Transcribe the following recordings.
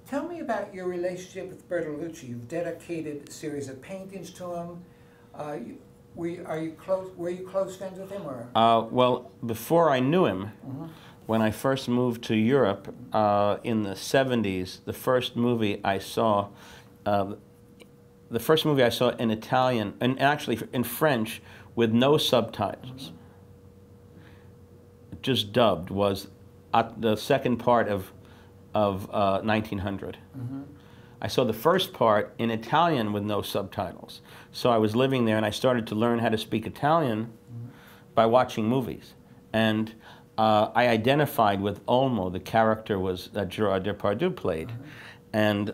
Tell me about your relationship with Bertolucci. You've dedicated a series of paintings to him. Were you close friends with him, or? Well, before I knew him, when I first moved to Europe in the 70s, the first movie I saw in Italian, and actually in French, with no subtitles, just dubbed, was the second part of 1900. I saw the first part in Italian with no subtitles. So I was living there, and I started to learn how to speak Italian by watching movies. And I identified with Olmo, the character that Gerard Depardieu played. And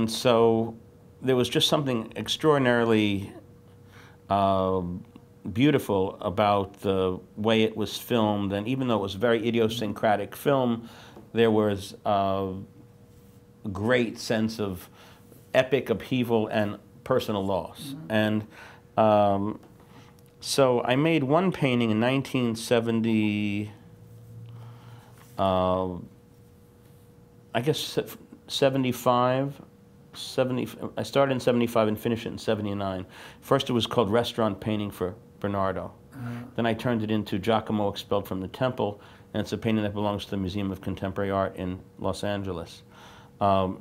so there was just something extraordinarily beautiful about the way it was filmed. And even though it was a very idiosyncratic film, there was a great sense of epic upheaval and personal loss. And so I made one painting in 1970, I guess 75, I started in 75 and finished it in 79. First it was called Restaurant Painting for Bernardo. Then I turned it into Giacomo Expelled from the Temple, and it's a painting that belongs to the Museum of Contemporary Art in Los Angeles. I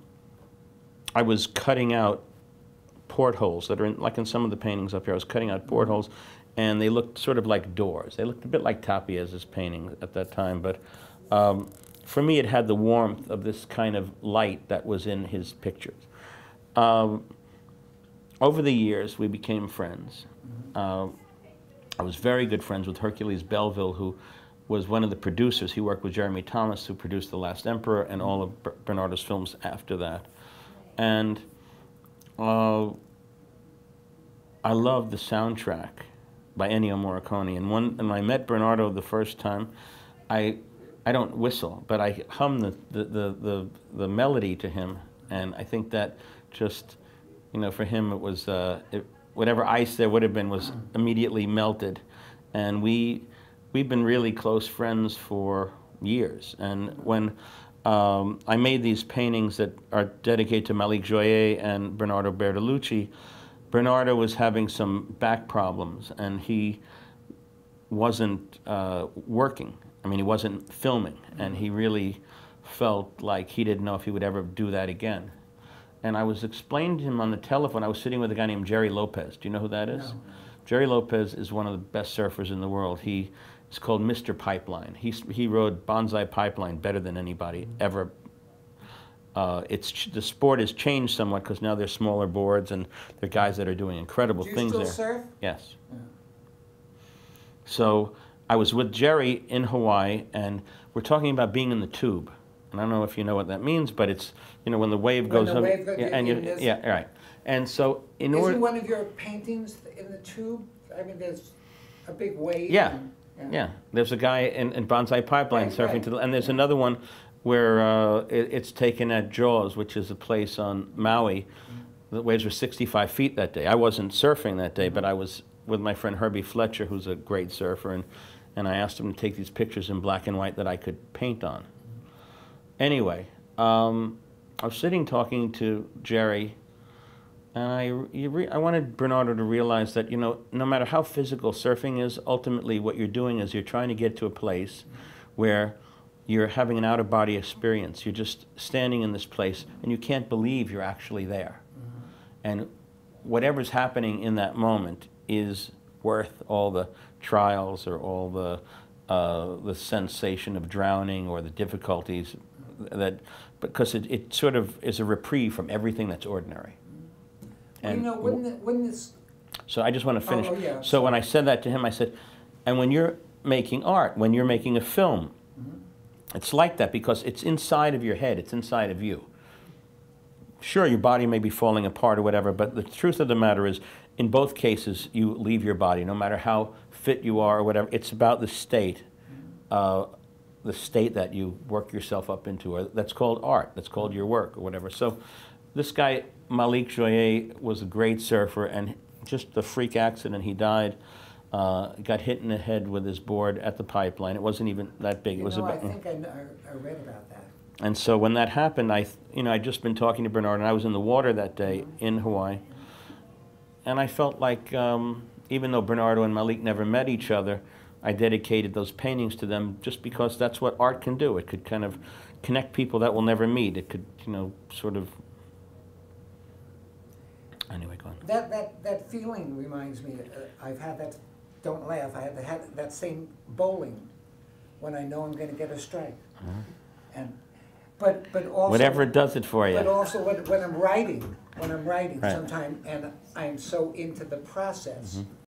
was cutting out portholes that are like in some of the paintings up here. I was cutting out portholes, and they looked sort of like doors. They looked a bit like Tapia's painting at that time, but for me it had the warmth of this kind of light that was in his pictures. Over the years, we became friends. I was very good friends with Hercules Belleville, who was one of the producers. He worked with Jeremy Thomas, who produced The Last Emperor and all of Bernardo's films after that. And I loved the soundtrack by Ennio Morricone. And when I met Bernardo the first time, I don't whistle, but I hum the melody to him. And I think that just, you know, for him it was, whatever ice there would have been was immediately melted. And we've been really close friends for years. And when I made these paintings that are dedicated to Malik Joyer and Bernardo Bertolucci, Bernardo was having some back problems, and he wasn't working. I mean, he wasn't filming, and he really felt like he didn't know if he would ever do that again. And I was explaining to him on the telephone, I was sitting with a guy named Jerry Lopez. Do you know who that is? No. Jerry Lopez is one of the best surfers in the world. It's called Mr. Pipeline. He rode Bonsai Pipeline better than anybody ever. The sport has changed somewhat because now there's smaller boards and there are guys that are doing incredible things there. Do you still surf? Yes. Yeah. So I was with Jerry in Hawaii, and we're talking about being in the tube. And I don't know if you know what that means, but it's, you know, when the wave goes up. Yeah, right. And so Isn't one of your paintings in the tube? I mean, there's a big wave. Yeah. Yeah. There's a guy in Bonsai Pipeline surfing to the, and there's another one where it's taken at Jaws, which is a place on Maui. The waves were 65 feet that day. I wasn't surfing that day, but I was with my friend Herbie Fletcher, who's a great surfer, and I asked him to take these pictures in black and white that I could paint on. Anyway, I was sitting talking to Jerry, and I wanted Bernardo to realize that, you know, no matter how physical surfing is, ultimately what you're doing is you're trying to get to a place where you're having an out-of-body experience. You're just standing in this place, and you can't believe you're actually there. And whatever's happening in that moment is worth all the trials or all the sensation of drowning or the difficulties, because it sort of is a reprieve from everything that's ordinary. And well, you know, when this... So I just want to finish. Oh, yeah. So when I said that to him, I said, and when you're making art, when you're making a film, it's like that because it's inside of your head, it's inside of you. Sure, your body may be falling apart or whatever, but the truth of the matter is, in both cases, you leave your body, no matter how fit you are or whatever. It's about the state that you work yourself up into, or that's called art, that's called your work or whatever. So this guy, Malik Joyer, was a great surfer, and just a freak accident, he died, got hit in the head with his board at the pipeline. It wasn't even that big. I think I read about that. And so when that happened, I'd just been talking to Bernard, and I was in the water that day in Hawaii. And I felt like, even though Bernardo and Malik never met each other, I dedicated those paintings to them just because that's what art can do. It could kind of connect people that will never meet. It could, sort of... Anyway, go on. That feeling reminds me, I've had that, don't laugh, I had that same bowling when I know I'm going to get a strike. And but also... Whatever does it for you. But also when I'm writing Right. sometimes, and I'm so into the process,